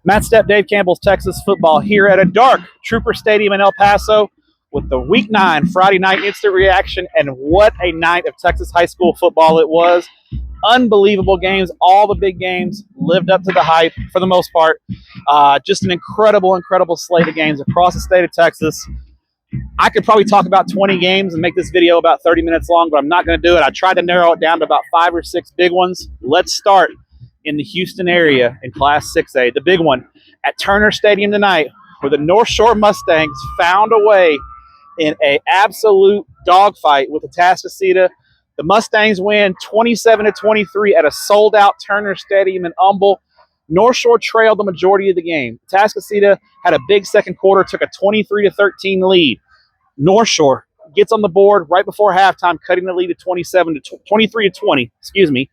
Matt Stepp, Dave Campbell's Texas football here at a dark Trooper Stadium in El Paso with the Week 9 Friday night instant reaction, and what a night of Texas high school football it was. Unbelievable games. All the big games lived up to the hype for the most part. Just an incredible slate of games across the state of Texas. I could probably talk about 20 games and make this video about 30 minutes long, but I'm not going to do it. I tried to narrow it down to about 5 or 6 big ones. Let's start in the Houston area in Class 6A. The big one at Turner Stadium tonight, where the North Shore Mustangs found a way in an absolute dogfight with Atascocita. The Mustangs win 27-23 at a sold-out Turner Stadium in Humble. North Shore trailed the majority of the game. Atascocita had a big second quarter, took a 23-13 lead. North Shore gets on the board right before halftime, cutting the lead to 23-20.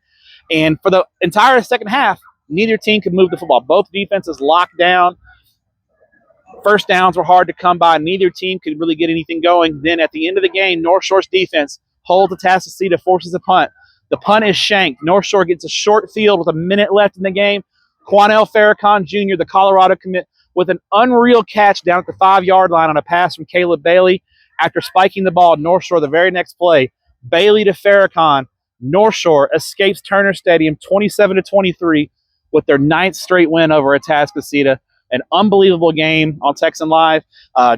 And for the entire second half, neither team could move the football. Both defenses locked down. First downs were hard to come by. Neither team could really get anything going. Then at the end of the game, North Shore's defense holds Atascocita, forces a punt. The punt is shanked. North Shore gets a short field with a minute left in the game. Quanell Farrakhan Jr., the Colorado commit, with an unreal catch down at the 5-yard line on a pass from Caleb Bailey. After spiking the ball, North Shore, the very next play, Bailey to Farrakhan. North Shore escapes Turner Stadium 27-23 with their 9th straight win over Atascocita. An unbelievable game on Texan Live.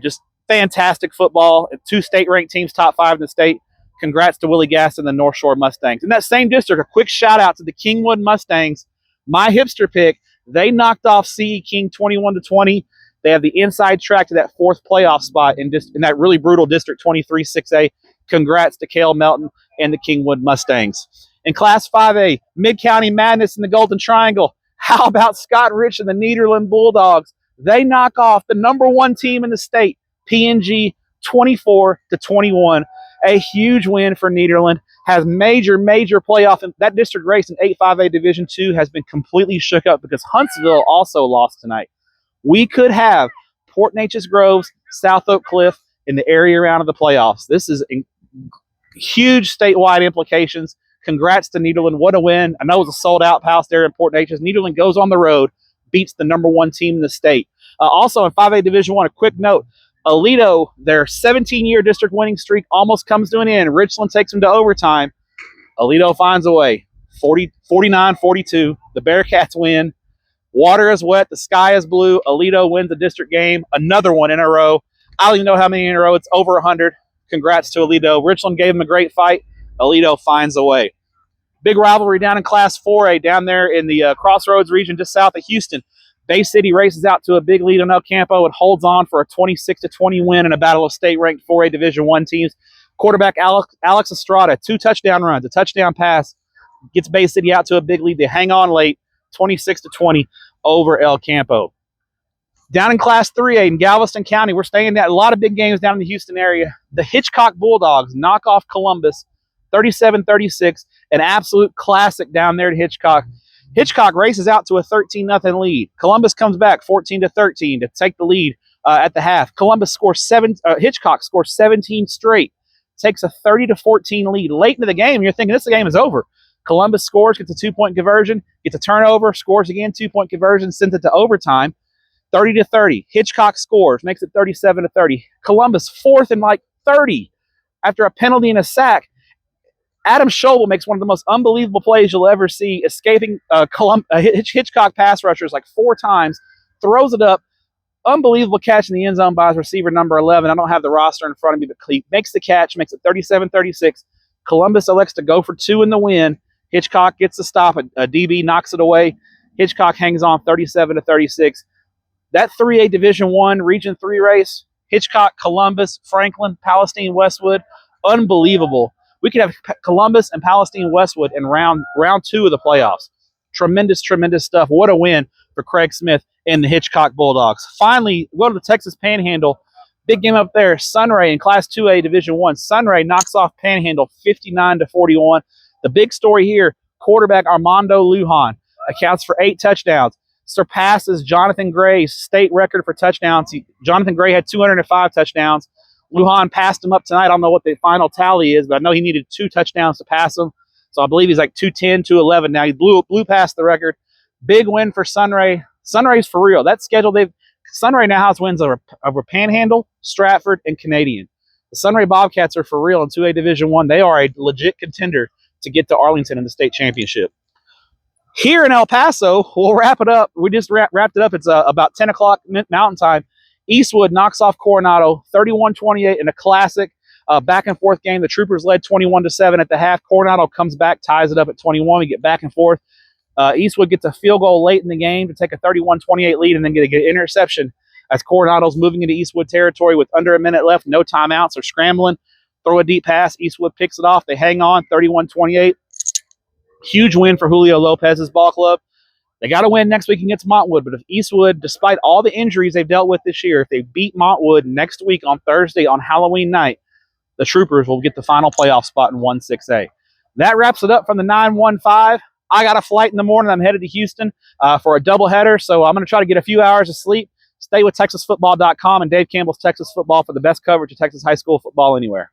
Just fantastic football. 2 state-ranked teams, top 5 in the state. Congrats to Willie Gass and the North Shore Mustangs. In that same district, a quick shout-out to the Kingwood Mustangs. My hipster pick, they knocked off CE King 21-20. They have the inside track to that 4th playoff spot in that really brutal District 23 6A. Congrats to Cale Melton and the Kingwood Mustangs. In Class 5A, Mid-County Madness in the Golden Triangle. How about Scott Rich and the Nederland Bulldogs? They knock off the number 1 team in the state, PNG, 24-21. A huge win for Nederland. Has major playoff. That district race in 8-5A Division II has been completely shook up because Huntsville also lost tonight. We could have Port Neches Groves, South Oak Cliff in the area round of the playoffs. This is huge statewide implications. Congrats to Nederland. What a win. I know it was a sold-out house there in Port Neches. Nederland goes on the road, beats the number 1 team in the state. Also in 5A Division I, a quick note. Aledo, their 17-year district winning streak almost comes to an end. Richland takes them to overtime. Aledo finds a way. 49-42. The Bearcats win. Water is wet. The sky is blue. Aledo wins the district game. Another one in a row. I don't even know how many in a row. It's over 100. Congrats to Aledo. Richland gave them a great fight. Aledo finds a way. Big rivalry down in Class 4A down there in the Crossroads region just south of Houston. Bay City races out to a big lead on El Campo and holds on for a 26-20 win in a battle of state-ranked 4A Division I teams. Quarterback Alex Estrada, 2 touchdown runs, a touchdown pass, gets Bay City out to a big lead. They hang on late, 26-20 over El Campo. Down in Class 3A in Galveston County, we're staying at a lot of big games down in the Houston area. The Hitchcock Bulldogs knock off Columbus 37-36, an absolute classic down there at Hitchcock. Hitchcock races out to a 13-0 lead. Columbus comes back 14-13 to take the lead at the half. Hitchcock scores 17 straight, takes a 30-14 lead. Late into the game, you're thinking this game is over. Columbus scores, gets a 2-point conversion, gets a turnover, scores again, 2-point conversion, sends it to overtime. 30-30. Hitchcock scores, makes it 37-30. Columbus 4th and 30 after a penalty and a sack. Adam Schobel makes one of the most unbelievable plays you'll ever see, escaping Hitchcock pass rushers 4 times, throws it up. Unbelievable catch in the end zone by his receiver number 11. I don't have the roster in front of me, but he makes the catch, makes it 37-36. Columbus elects to go for 2 in the win. Hitchcock gets the stop. A DB knocks it away. Hitchcock hangs on 37-36. That 3A Division I Region 3 race, Hitchcock, Columbus, Franklin, Palestine, Westwood, unbelievable. We could have Columbus and Palestine Westwood in round 2 of the playoffs. Tremendous stuff. What a win for Craig Smith and the Hitchcock Bulldogs. Finally, go to the Texas Panhandle. Big game up there. Sunray in Class 2A Division I. Sunray knocks off Panhandle 59-41. The big story here, quarterback Armando Lujan accounts for 8 touchdowns. Surpasses Jonathan Gray's state record for touchdowns. Jonathan Gray had 205 touchdowns. Lujan passed him up tonight. I don't know what the final tally is, but I know he needed 2 touchdowns to pass him. So I believe he's 210, 211 now. He blew past the record. Big win for Sunray. Sunray's for real. That schedule, Sunray now has wins over Panhandle, Stratford, and Canadian. The Sunray Bobcats are for real in 2A Division I. They are a legit contender to get to Arlington in the state championship. Here in El Paso, we'll wrap it up. We just wrapped it up. It's about 10 o'clock Mountain Time. Eastwood knocks off Coronado 31-28 in a classic back-and-forth game. The Troopers led 21-7 at the half. Coronado comes back, ties it up at 21. We get back and forth. Eastwood gets a field goal late in the game to take a 31-28 lead and then get an interception as Coronado's moving into Eastwood territory with under a minute left, no timeouts or scrambling. Throw a deep pass. Eastwood picks it off. They hang on 31-28. Huge win for Julio Lopez's ball club. They got to win next week against Montwood, but if Eastwood, despite all the injuries they've dealt with this year, if they beat Montwood next week on Thursday on Halloween night, the Troopers will get the final playoff spot in 1-6A. That wraps it up from the 915. I got a flight in the morning. I'm headed to Houston for a doubleheader, so I'm going to try to get a few hours of sleep. Stay with TexasFootball.com and Dave Campbell's Texas Football for the best coverage of Texas high school football anywhere.